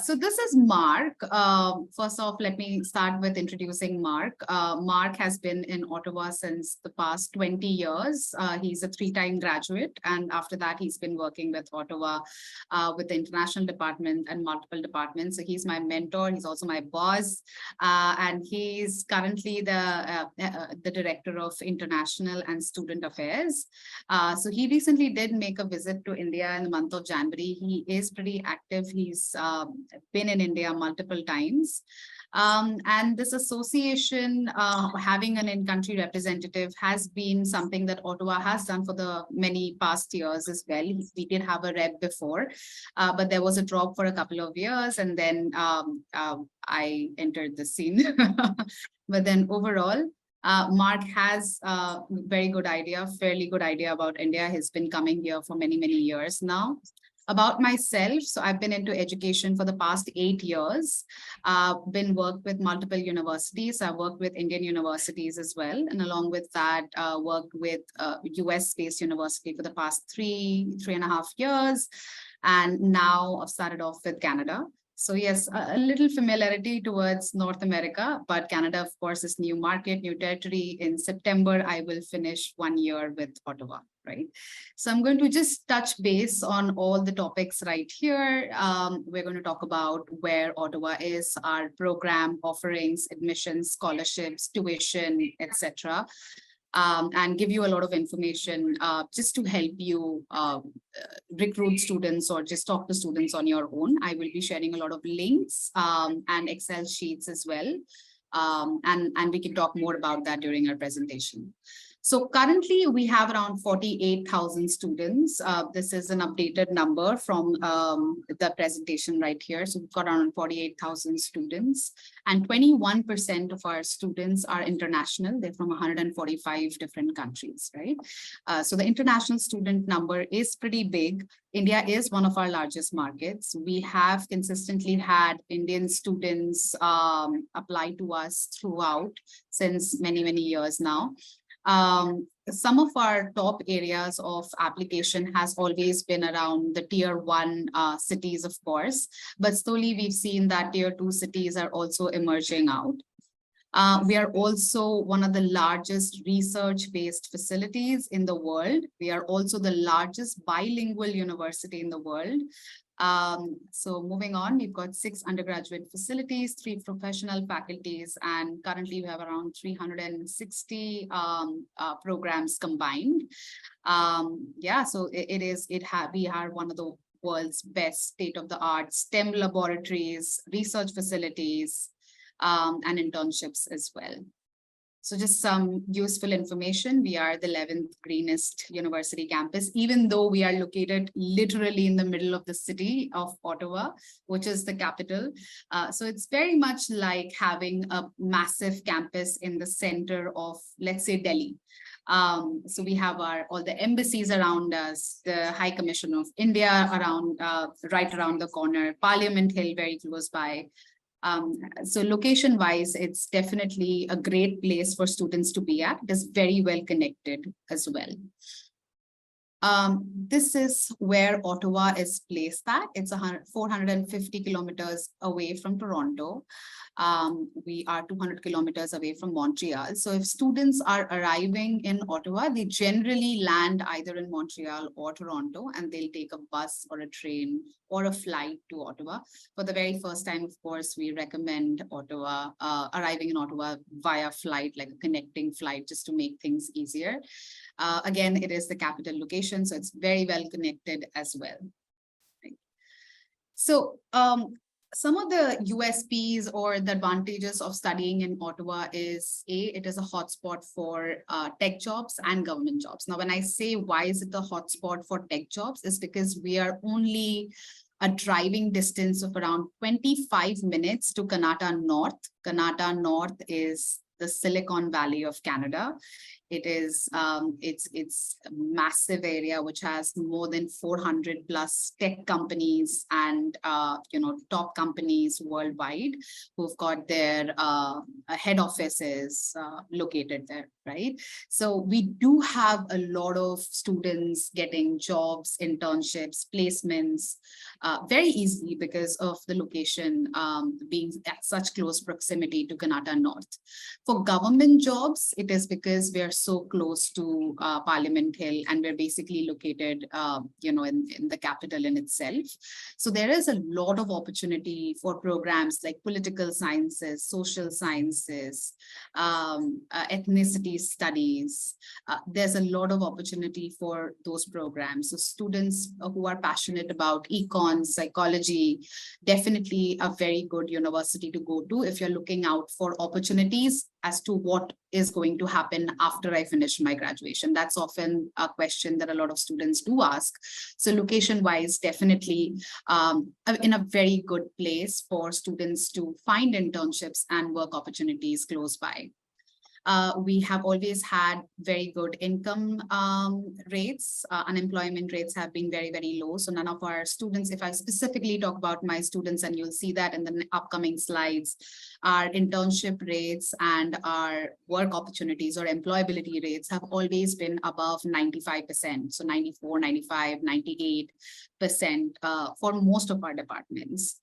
So this is Mark. First off, let me start with introducing Mark. Mark has been in Ottawa since the past 20 years. He's a three-time graduate, and after that, he's been working with Ottawa with the international department and multiple departments. So he's my mentor. He's also my boss, and he's currently the director of international and student affairs. So he recently did make a visit to India in the month of January. He is pretty active. He's been in India multiple times. And this association, having an in-country representative, has been something that Ottawa has done for the many past years as well. We did have a rep before, but there was a drop for a couple of years, and then I entered the scene. But then overall, Mark has a very good idea, fairly good idea about India. He's been coming here for many, many years now. About myself, so I've been into education for the past 8 years. Been worked with multiple universities. I worked with Indian universities as well. And along with that, worked with US-based university for the past three and a half years. And now I've started off with Canada. So yes, a little familiarity towards North America, but Canada, of course, is new market, new territory. In September, I will finish 1 year with Ottawa, right? So I'm going to just touch base on all the topics right here. We're going to talk about where Ottawa is, our program offerings, admissions, scholarships, tuition, etc. And give you a lot of information just to help you recruit students or just talk to students on your own. I will be sharing a lot of links and Excel sheets as well. And we can talk more about that during our presentation. So currently we have around 48,000 students. This is an updated number from the presentation right here. So we've got around 48,000 students, and 21% of our students are international. They're from 145 different countries, right? So the international student number is pretty big. India is one of our largest markets. We have consistently had Indian students apply to us throughout since many, many years now. Some of our top areas of application has always been around the tier 1 cities, of course, but slowly we've seen that tier 2 cities are also emerging out. We are also one of the largest research-based facilities in the world. We are also the largest bilingual university in the world. So moving on, we've got 6 undergraduate facilities, 3 professional faculties, and currently we have around 360 programs combined. Yeah, so we are one of the world's best state-of-the-art STEM laboratories, research facilities, and internships as well. So just some useful information. We are the 11th greenest university campus, even though we are located literally in the middle of the city of Ottawa, which is the capital. So it's very much like having a massive campus in the center of, let's say, Delhi. So we have all the embassies around us, the High Commission of India around, right around the corner, Parliament Hill very close by. So location-wise, it's definitely a great place for students to be at. It is very well connected as well. This is where Ottawa is placed at. It's 450 kilometers away from Toronto. We are 200 kilometers away from Montreal. So if students are arriving in Ottawa, they generally land either in Montreal or Toronto, and they'll take a bus or a train or a flight to Ottawa. For the very first time, of course, we recommend Ottawa, arriving in Ottawa via flight, like a connecting flight, just to make things easier. Again, it is the capital location, so it's very well connected as well. Right. So some of the USPs or the advantages of studying in Ottawa is, it is a hotspot for tech jobs and government jobs. Now, when I say why is it a hotspot for tech jobs, is because we are only a driving distance of around 25 minutes to Kanata North. Kanata North is the Silicon Valley of Canada. It's a massive area which has more than 400 plus tech companies and top companies worldwide who've got their head offices located there, right? So we do have a lot of students getting jobs, internships, placements very easily because of the location being at such close proximity to Kannada North. For government jobs, it is because we are so close to Parliament Hill and we're basically located, in the capital in itself. So there is a lot of opportunity for programs like political sciences, social sciences, ethnicity studies. There's a lot of opportunity for those programs. So students who are passionate about econ, psychology, definitely a very good university to go to if you're looking out for opportunities as to what is going to happen after I finish my graduation. That's often a question that a lot of students do ask. So location-wise, definitely in a very good place for students to find internships and work opportunities close by. We have always had very good income rates. Unemployment rates have been very, very low. So none of our students, if I specifically talk about my students, and you'll see that in the upcoming slides, our internship rates and our work opportunities or employability rates have always been above 95%. So 94, 95, 98% for most of our departments.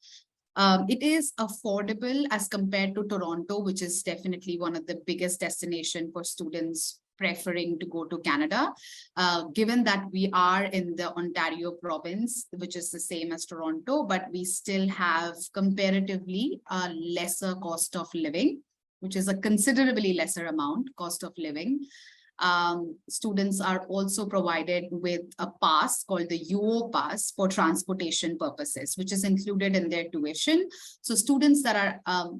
It is affordable as compared to Toronto, which is definitely one of the biggest destinations for students preferring to go to Canada. Given that we are in the Ontario province, which is the same as Toronto, but we still have comparatively a lesser cost of living, which is a considerably lesser amount cost of living. Students are also provided with a pass called the UO pass for transportation purposes, which is included in their tuition. So students that are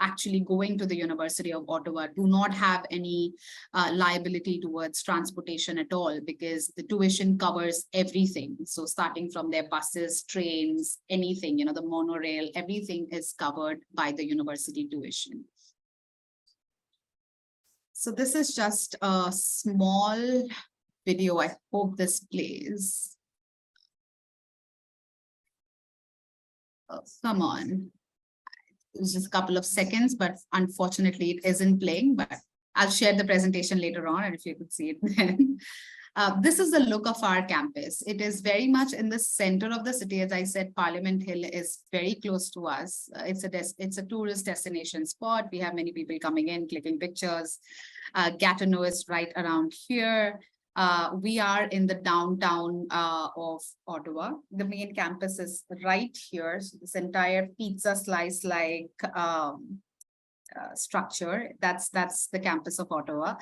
actually going to the University of Ottawa do not have any liability towards transportation at all because the tuition covers everything. So starting from their buses, trains, anything, the monorail, everything is covered by the university tuition. So this is just a small video. I hope this plays. Oh, come on. It's just a couple of seconds, but unfortunately it isn't playing, but I'll share the presentation later on and if you could see it then. This is the look of our campus. It is very much in the center of the city. As I said, Parliament Hill is very close to us. It's a tourist destination spot. We have many people coming in, clicking pictures. Gatineau is right around here. We are in the downtown of Ottawa. The main campus is right here. So this entire pizza slice like structure, that's the campus of Ottawa.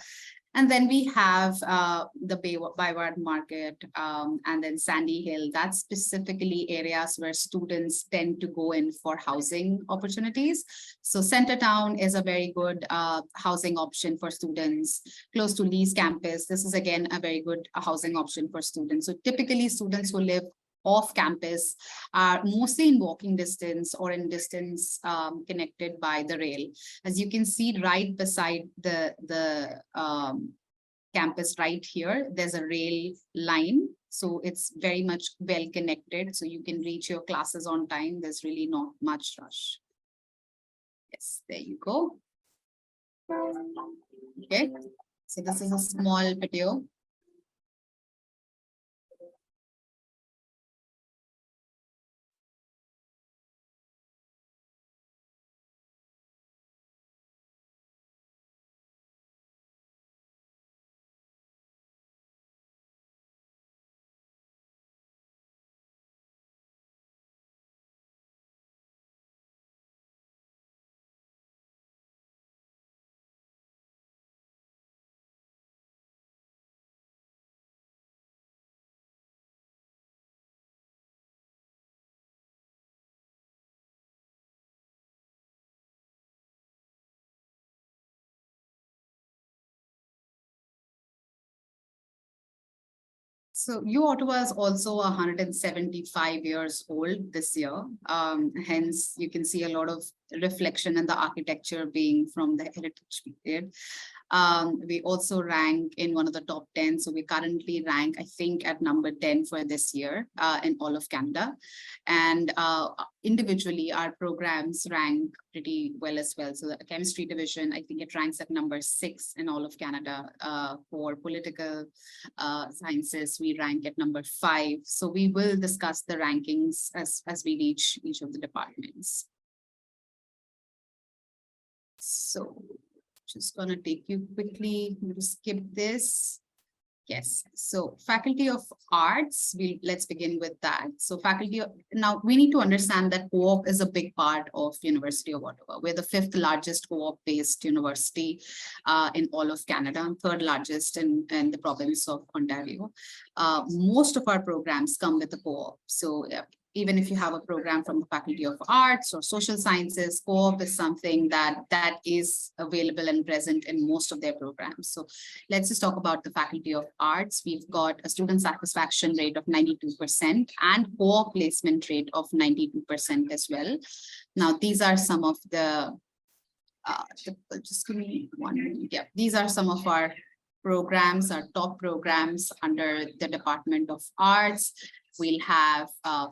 And then we have the Byward Market and then Sandy Hill. That's specifically areas where students tend to go in for housing opportunities. So Centertown is a very good housing option for students. Close to Lee's campus, this is again a very good housing option for students. So typically students who live off campus are mostly in walking distance or in distance connected by the rail. As you can see right beside the campus right here, there's a rail line. So it's very much well connected. So you can reach your classes on time. There's really not much rush. Yes, there you go. Okay, so this is a small video. So U Ottawa is also 175 years old this year. Hence, you can see a lot of reflection in the architecture being from the heritage period. We also rank in one of the top 10. So we currently rank, I think, at number 10 for this year in all of Canada. And individually, our programs rank pretty well as well. So the chemistry division, I think it ranks at number 6 in all of Canada. For political sciences, we rank at number 5. So we will discuss the rankings as we reach each of the departments. So just gonna take you quickly, I'm gonna skip this. Yes, so Faculty of Arts, let's begin with that. So now we need to understand that co-op is a big part of University of Ottawa. We're the 5th largest co-op based university in all of Canada, 3rd largest in the province of Ontario. Most of our programs come with a co-op. So even if you have a program from the Faculty of Arts or Social Sciences, co-op is something that is available and present in most of their programs. So let's just talk about the Faculty of Arts. We've got a student satisfaction rate of 92% and co-op placement rate of 92% as well. Now, these are some of the, just give me 1 minute. Yeah, these are some of our programs, our top programs under the Department of Arts. We'll have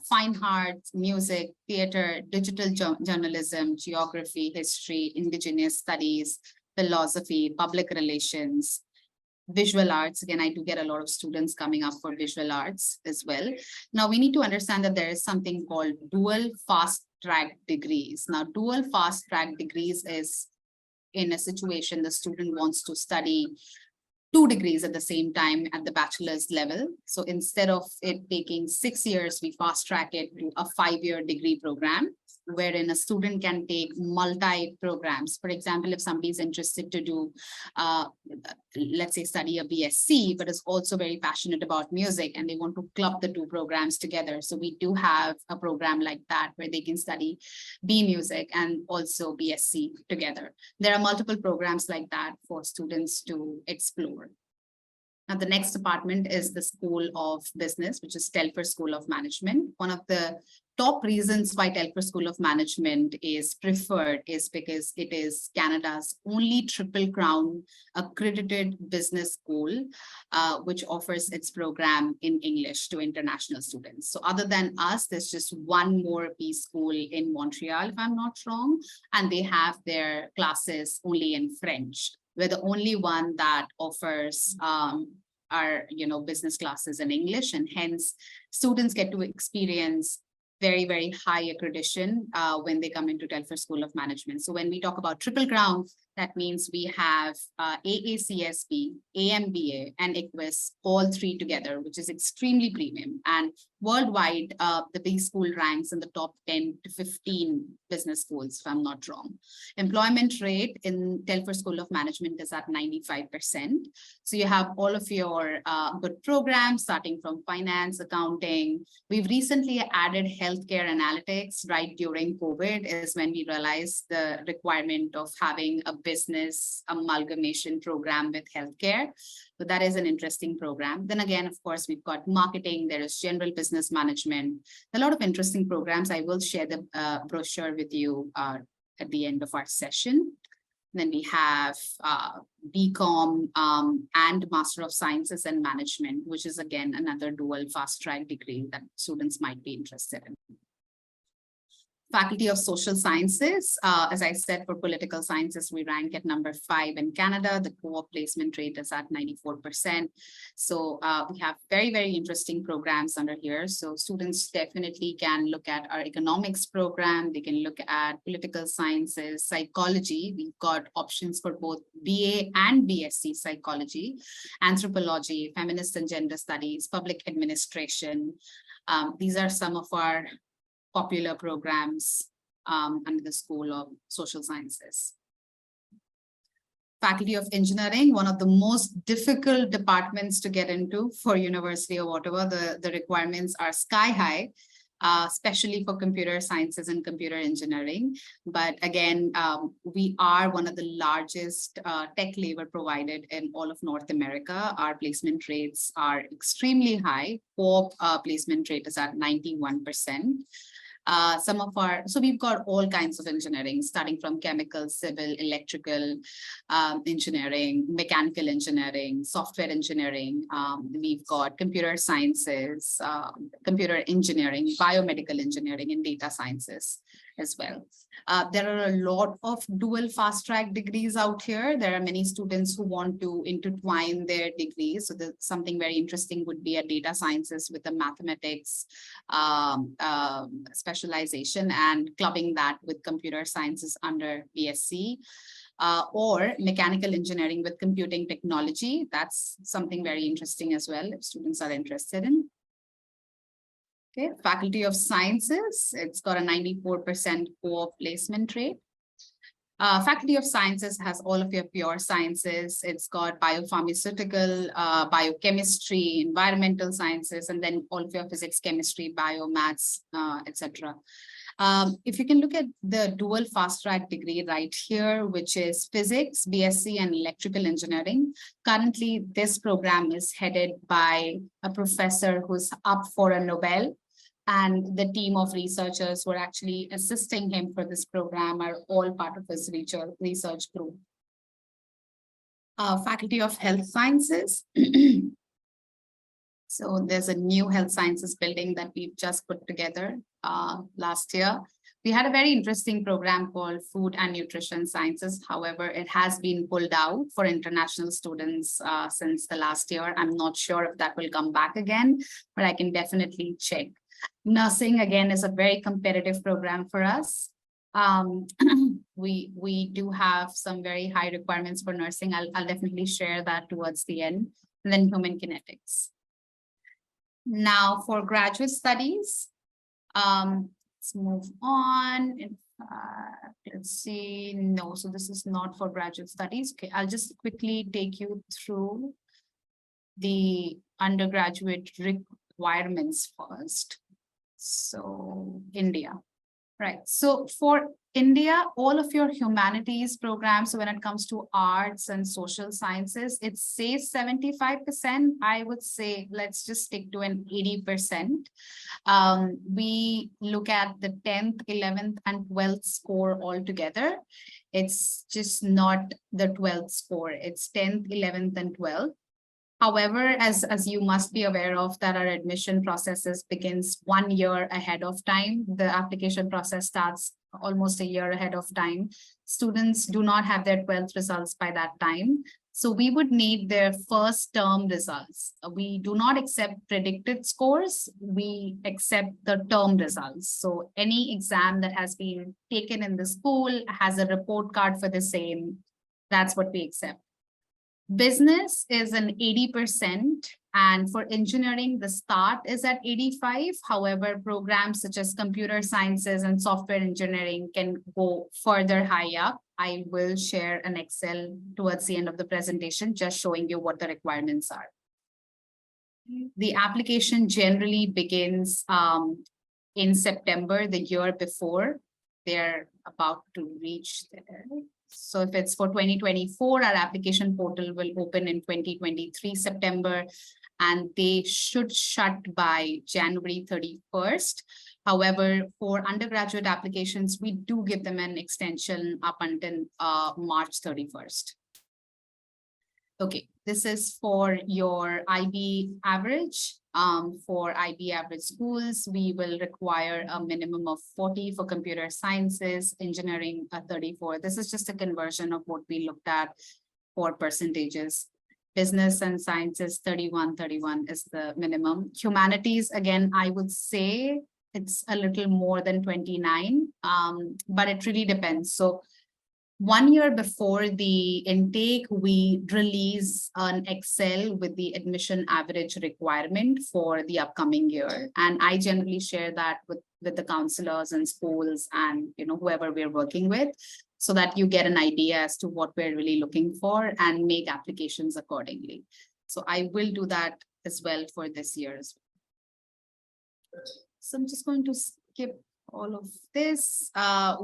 fine arts, music, theater, digital journalism, geography, history, indigenous studies, philosophy, public relations, visual arts. Again, I do get a lot of students coming up for visual arts as well. Now, we need to understand that there is something called dual fast track degrees. Now, dual fast track degrees is in a situation the student wants to study 2 degrees at the same time at the bachelor's level. So instead of it taking 6 years, we fast track it to a 5-year degree program, wherein a student can take multi-programs. For example, if somebody is interested to do, let's say study a BSc, but is also very passionate about music and they want to club the 2 programs together. So we do have a program like that where they can study B music and also BSc together. There are multiple programs like that for students to explore. Now, the next department is the School of Business, which is Telfer School of Management. One of the top reasons why Telfer School of Management is preferred is because it is Canada's only Triple Crown accredited business school, which offers its program in English to international students. So other than us, there's just one more B school in Montreal, if I'm not wrong, and they have their classes only in French. We're the only one that offers our business classes in English, and hence students get to experience very, very high accreditation when they come into Telfer School of Management. So when we talk about Triple Crown, that means we have AACSB, AMBA, and ICWIS, all 3 together, which is extremely premium. And worldwide, the B school ranks in the top 10 to 15 business schools, if I'm not wrong. Employment rate in Telfer School of Management is at 95%. So you have all of your good programs, starting from finance, accounting. We've recently added healthcare analytics right during COVID, is when we realized the requirement of having a business amalgamation program with healthcare. So that is an interesting program. Then again, of course, we've got marketing, there is general business management, a lot of interesting programs. I will share the brochure with you at the end of our session. Then we have BCom and Master of Sciences and Management, which is again another dual fast track degree that students might be interested in. Faculty of Social Sciences, as I said, for political sciences, we rank at number 5 in Canada. The co-op placement rate is at 94%. So we have very, very interesting programs under here. So students definitely can look at our economics program. They can look at political sciences, psychology. We've got options for both BA and BSc psychology, anthropology, feminist and gender studies, public administration. These are some of our popular programs under the School of Social Sciences. Faculty of Engineering, one of the most difficult departments to get into for University of Ottawa. The requirements are sky high. especially for computer sciences and computer engineering. But again, we are one of the largest tech labor provided in all of North America. Our placement rates are extremely high. Co-op placement rate is at 91%. So we've got all kinds of engineering, starting from chemical, civil, electrical engineering, mechanical engineering, software engineering. We've got computer sciences, computer engineering, biomedical engineering, and data sciences as well. There are a lot of dual fast track degrees out here. There are many students who want to intertwine their degrees. So something very interesting would be a data sciences with a mathematics specialization and clubbing that with computer sciences under BSc. Or mechanical engineering with computing technology. That's something very interesting as well if students are interested in. Okay, Faculty of Sciences, it's got a 94% co-op placement rate. Faculty of Sciences has all of your pure sciences. It's got biopharmaceutical, biochemistry, environmental sciences, and then all of your physics, chemistry, bio, maths, etc. If you can look at the dual fast track degree right here, which is physics, BSc, and electrical engineering. Currently, this program is headed by a professor who's up for a Nobel. And the team of researchers who are actually assisting him for this program are all part of his research group. Faculty of Health Sciences. So there's a new health sciences building that we've just put together last year. We had a very interesting program called Food and Nutrition Sciences. However, it has been pulled out for international students since the last year. I'm not sure if that will come back again, but I can definitely check. Nursing, again, is a very competitive program for us. We do have some very high requirements for nursing. I'll definitely share that towards the end. And then human kinetics. Now for graduate studies, let's move on. Let's see. No, so this is not for graduate studies. Okay, I'll just quickly take you through the undergraduate requirements first. So India, right? So for India, all of your humanities programs, so when it comes to arts and social sciences, it says 75%. I would say let's just stick to an 80%. We look at the 10th, 11th, and 12th score all together. It's just not the 12th score. It's 10th, 11th, and 12th. However, as you must be aware of, that our admission processes begins 1 year ahead of time. The application process starts almost a year ahead of time. Students do not have their 12th results by that time. So we would need their first term results. We do not accept predicted scores. We accept the term results. So any exam that has been taken in the school has a report card for the same. That's what we accept. Business is an 80%, and for engineering, the start is at 85. However, programs such as computer sciences and software engineering can go further high up. I will share an Excel towards the end of the presentation, just showing you what the requirements are. The application generally begins in September, the year before. They're about to reach there. So if it's for 2024, our application portal will open in 2023 September, and they should shut by January 31st. However, for undergraduate applications, we do give them an extension up until March 31st. Okay, this is for your IB average. For IB average schools, we will require a minimum of 40 for computer sciences, engineering 34. This is just a conversion of what we looked at for percentages. Business and sciences 31 is the minimum. Humanities, again, I would say it's a little more than 29, but it really depends. So 1 year before the intake, we release an Excel with the admission average requirement for the upcoming year. And I generally share that with the counselors and schools and whoever we're working with, so that you get an idea as to what we're really looking for and make applications accordingly. So I will do that as well for this year as well. So I'm just going to skip all of this.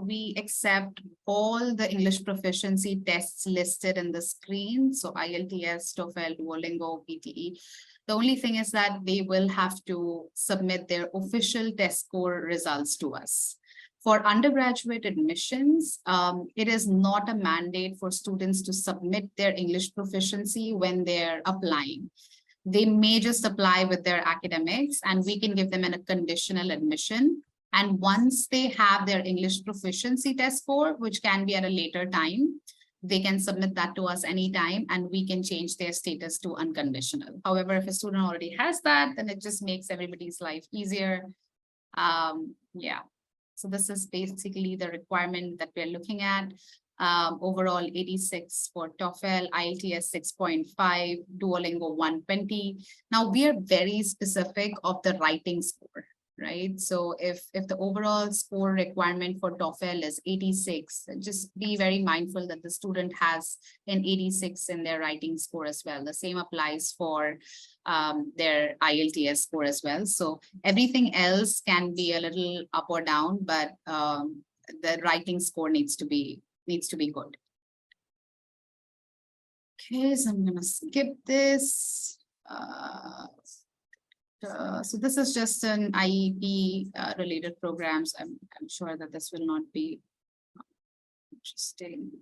We accept all the English proficiency tests listed in the screen. So IELTS, TOEFL, Duolingo, PTE. The only thing is that they will have to submit their official test score results to us. For undergraduate admissions, it is not a mandate for students to submit their English proficiency when they're applying. They may just apply with their academics and we can give them a conditional admission. And once they have their English proficiency test score, which can be at a later time, they can submit that to us anytime and we can change their status to unconditional. However, if a student already has that, then it just makes everybody's life easier. Yeah, so this is basically the requirement that we're looking at. Overall 86 for TOEFL, IELTS 6.5, Duolingo 120. Now we are very specific of the writing score, right? So if the overall score requirement for TOEFL is 86, just be very mindful that the student has an 86 in their writing score as well. The same applies for their IELTS score as well. So everything else can be a little up or down, but the writing score needs to be good. Okay, so I'm gonna skip this. So this is just an IEP related programs. I'm sure that this will not be interesting.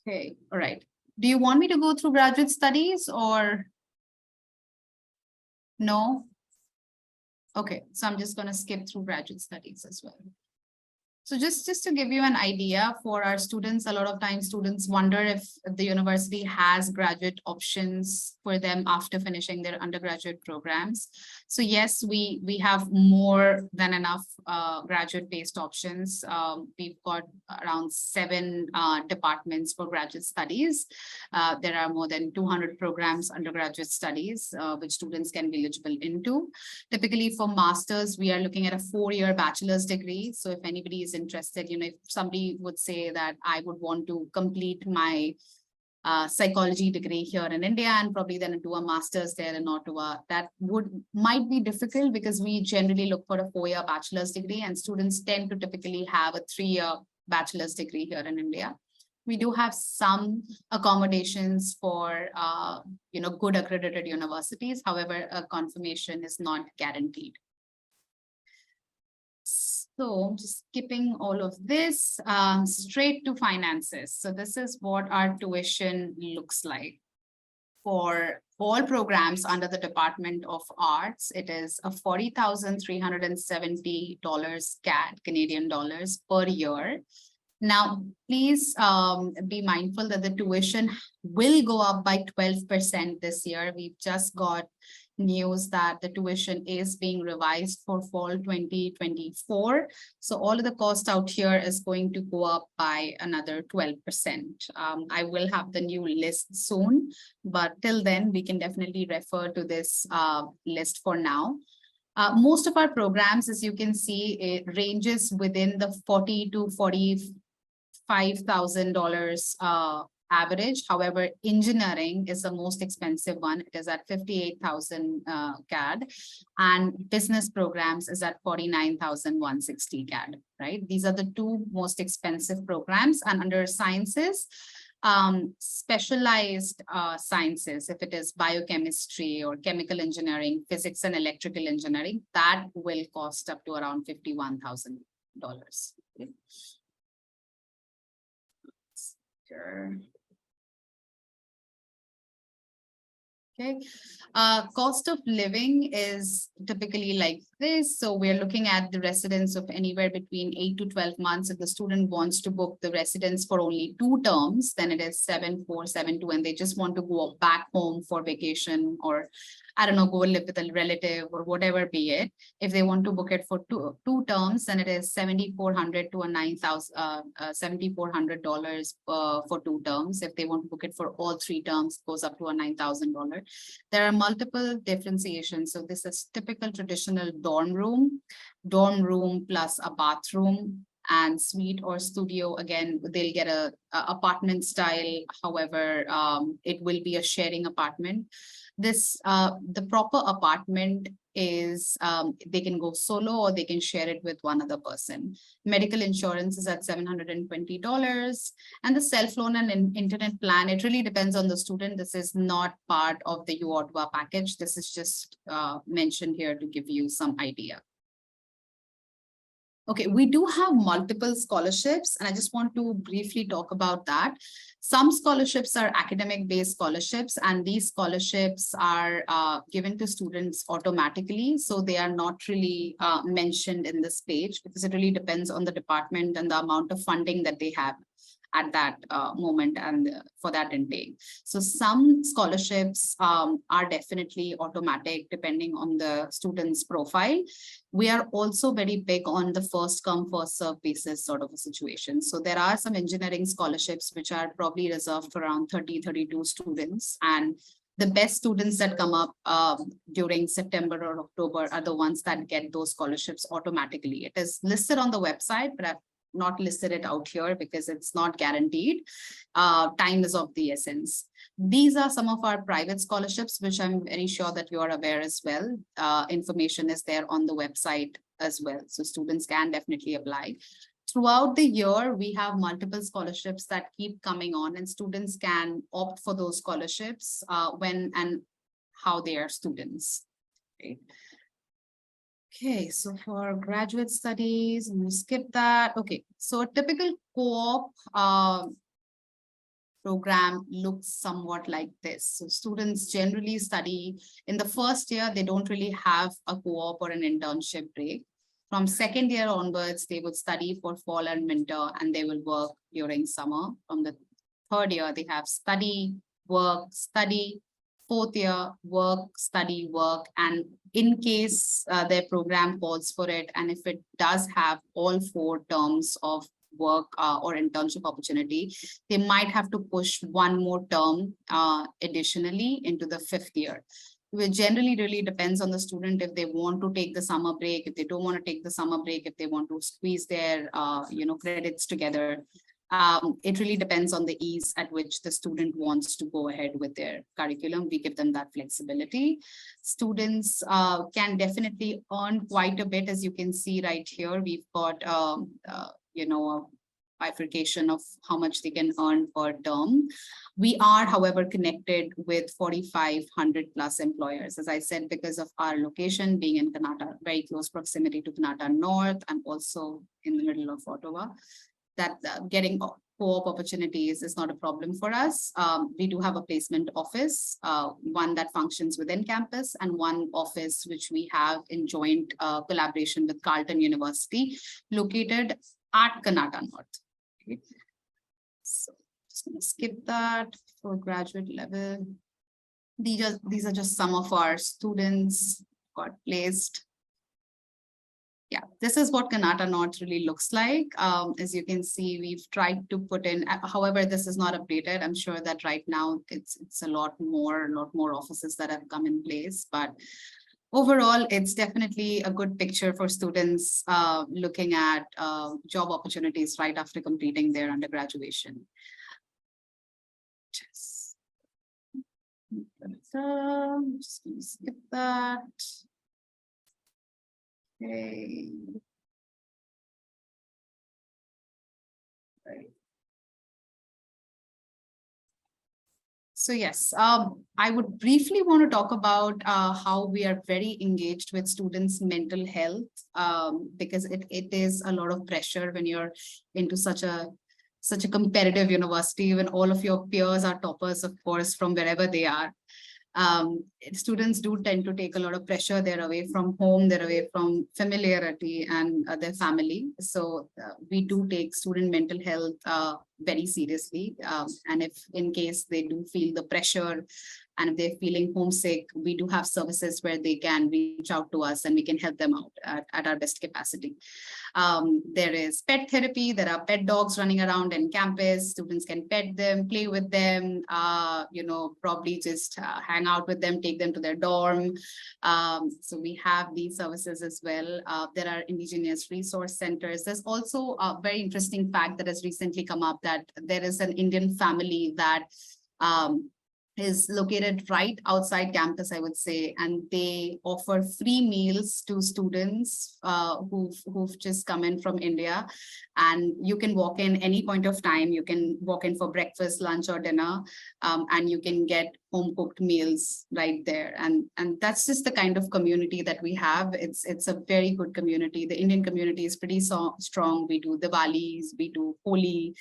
Okay, all right. Do you want me to go through graduate studies or no? Okay, so I'm just gonna skip through graduate studies as well. So just to give you an idea for our students, a lot of times students wonder if the university has graduate options for them after finishing their undergraduate programs. So yes, we have more than enough graduate-based options. We've got around 7 departments for graduate studies. There are more than 200 programs undergraduate studies, which students can be eligible into. Typically for masters, we are looking at a 4-year bachelor's degree. So if anybody is interested, if somebody would say that I would want to complete my psychology degree here in India and probably then do a master's there in Ottawa, that might be difficult because we generally look for a 4-year bachelor's degree and students tend to typically have a 3-year bachelor's degree here in India. We do have some accommodations for good accredited universities. However, a confirmation is not guaranteed. So just skipping all of this, straight to finances. So this is what our tuition looks like. For all programs under the Department of Arts, it is a $40,370 CAD, Canadian dollars per year. Now, please be mindful that the tuition will go up by 12% this year. We've just got news that the tuition is being revised for fall 2024. So all of the cost out here is going to go up by another 12%. I will have the new list soon, but till then we can definitely refer to this list for now. Most of our programs, as you can see, it ranges within the $40,000 to $45,000 average. However, engineering is the most expensive one. It is at 58,000 CAD, and business programs is at 49,160 CAD, right? These are the 2 most expensive programs. And under sciences, specialized sciences, if it is biochemistry or chemical engineering, physics and electrical engineering, that will cost up to around $51,000. Okay. Sure. Okay, cost of living is typically like this. So we're looking at the residence of anywhere between 8 to 12 months. If the student wants to book the residence for only 2 terms, then it is 7,472, and they just want to go back home for vacation, or I don't know, go live with a relative or whatever be it. If they want to book it for two terms, then it is $7,400 to $7,400 for 2 terms. If they want to book it for all 3 terms, it goes up to a $9,000. There are multiple differentiations. So this is typical traditional dorm room plus a bathroom, And suite or studio, again, they'll get a apartment style. However, it will be a sharing apartment. The proper apartment is, they can go solo or they can share it with one other person. Medical insurance is at $720. And the self-loan and internet plan, it really depends on the student. This is not part of the U Ottawa package. This is just mentioned here to give you some idea. Okay, we do have multiple scholarships, and I just want to briefly talk about that. Some scholarships are academic-based scholarships, and these scholarships are given to students automatically. So they are not really mentioned in this page because it really depends on the department and the amount of funding that they have at that moment and for that intake. So some scholarships are definitely automatic depending on the student's profile. We are also very big on the first come, first serve basis sort of a situation. So there are some engineering scholarships which are probably reserved for around 30, 32 students. And the best students that come up during September or October are the ones that get those scholarships automatically. It is listed on the website, but I've not listed it out here because it's not guaranteed. Time is of the essence. These are some of our private scholarships, which I'm very sure that you are aware as well. Information is there on the website as well. So students can definitely apply. Throughout the year, we have multiple scholarships that keep coming on, and students can opt for those scholarships when and how they are students. Right? Okay, so for graduate studies, I'm going to skip that. Okay, so a typical co-op program looks somewhat like this. So students generally study in the first year, they don't really have a co-op or an internship break. From second year onwards, they would study for fall and winter, and they will work during summer. From the third year, they have study, work, study. Fourth year, work, study, work, and in case their program calls for it, and if it does have all 4 terms of work or internship opportunity, they might have to push one more term additionally into the 5th year. It generally really depends on the student if they want to take the summer break, if they don't want to take the summer break, if they want to squeeze their credits together. It really depends on the ease at which the student wants to go ahead with their curriculum. We give them that flexibility. Students can definitely earn quite a bit, as you can see right here. We've got a bifurcation of how much they can earn per term. We are, however, connected with 4,500 plus employers, as I said, because of our location being in Kannada, very close proximity to Kannada North, and also in the middle of Ottawa. That getting co-op opportunities is not a problem for us. We do have a placement office, one that functions within campus, and one office which we have in joint collaboration with Carleton University, located at Kannada North. Okay. So just going to skip that for graduate level. These are just some of our students got placed. Yeah, this is what Kannada North really looks like. As you can see, we've tried to put in, however, this is not updated. I'm sure that right now it's a lot more offices that have come in place, but overall, it's definitely a good picture for students looking at job opportunities right after completing their undergraduation. Just going to skip that. Okay. Right. So yes, I would briefly want to talk about how we are very engaged with students' mental health, because it is a lot of pressure when you're into such a competitive university, when all of your peers are toppers, of course, from wherever they are. Students do tend to take a lot of pressure. They're away from home, they're away from familiarity and their family. So we do take student mental health very seriously. And if in case they do feel the pressure And if they're feeling homesick, we do have services where they can reach out to us and we can help them out at our best capacity. There is pet therapy. There are pet dogs running around in campus. Students can pet them, play with them, probably just hang out with them, take them to their dorm. So we have these services as well. There are indigenous resource centers. There's also a very interesting fact that has recently come up that there is an Indian family that is located right outside campus, I would say, and they offer free meals to students who've just come in from India. And you can walk in any point of time. You can walk in for breakfast, lunch, or dinner, and you can get home cooked meals right there. And that's just the kind of community that we have. It's a very good community. The Indian community is pretty strong. We do Diwalis, we do Holi.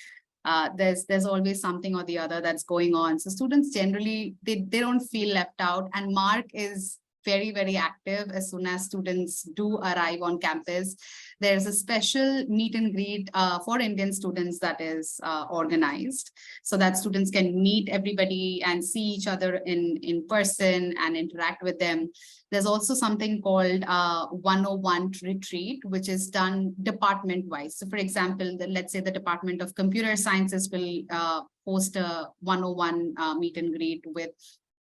There's always something or the other that's going on. So students generally, they don't feel left out. And Mark is very, very active. As soon as students do arrive on campus, there's a special meet and greet for Indian students that is organized so that students can meet everybody and see each other in person and interact with them. There's also something called 101 retreat, which is done department-wise. So for example, let's say the Department of Computer Sciences will host a 101 meet and greet with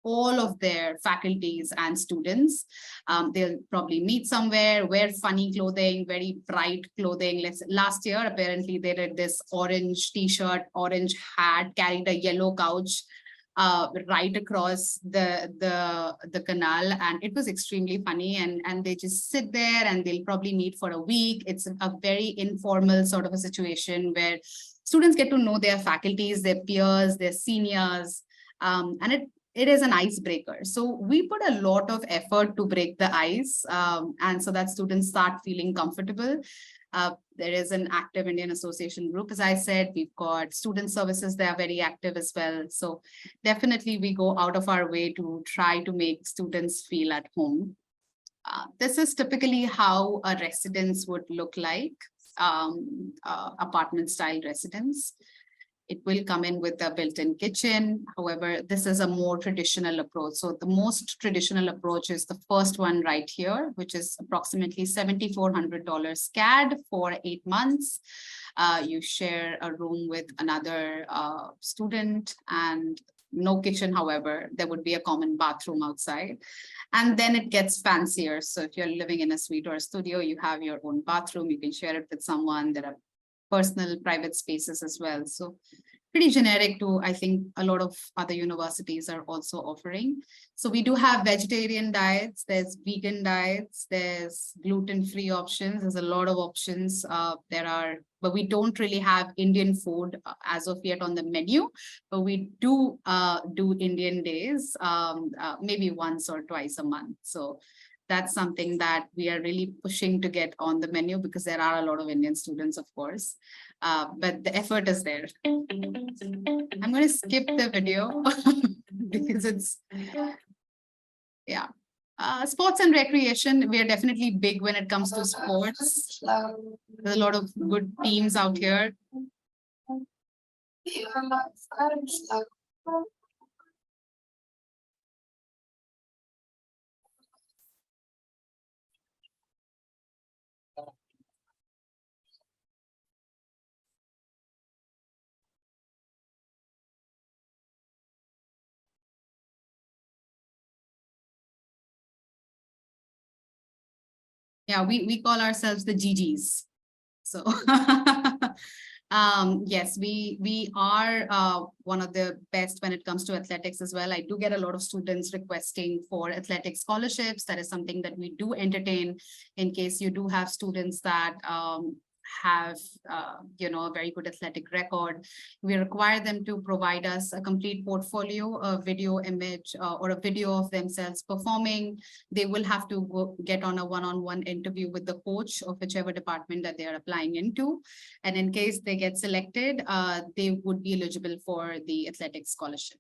all of their faculties and students. They'll probably meet somewhere, wear funny clothing, very bright clothing. Last year, apparently they did this orange t-shirt, orange hat, carried a yellow couch right across the canal, and it was extremely funny. And they just sit there and they'll probably meet for a week. It's a very informal sort of a situation where students get to know their faculties, their peers, their seniors, and it is an icebreaker. So we put a lot of effort to break the ice, and so that students start feeling comfortable. There is an active Indian Association group. As I said, we've got student services. They are very active as well. So definitely we go out of our way to try to make students feel at home. This is typically how a residence would look like, apartment style residence. It will come in with a built-in kitchen. However, this is a more traditional approach. So the most traditional approach is the first one right here, which is approximately $7,400 CAD for 8 months. You share a room with another student and no kitchen. However, there would be a common bathroom outside. And then it gets fancier. So if you're living in a suite or a studio, you have your own bathroom. You can share it with someone. There are personal private spaces as well. So pretty generic to, I think, a lot of other universities are also offering. So we do have vegetarian diets, there's vegan diets, there's gluten-free options. There's a lot of options. But we don't really have Indian food as of yet on the menu, but we do do Indian days, maybe once or twice a month. So that's something that we are really pushing to get on the menu because there are a lot of Indian students, of course, but the effort is there. I'm going to skip the video because it's, yeah. Sports and recreation, we are definitely big when it comes to sports. There's a lot of good teams out here. Yeah, we call ourselves the GGs. So yes, we are one of the best when it comes to athletics as well. I do get a lot of students requesting for athletic scholarships. That is something that we do entertain in case you do have students that have a very good athletic record. We require them to provide us a complete portfolio, a video image or a video of themselves performing. They will have to get on a one-on-one interview with the coach of whichever department that they are applying into. And in case they get selected, they would be eligible for the athletic scholarship.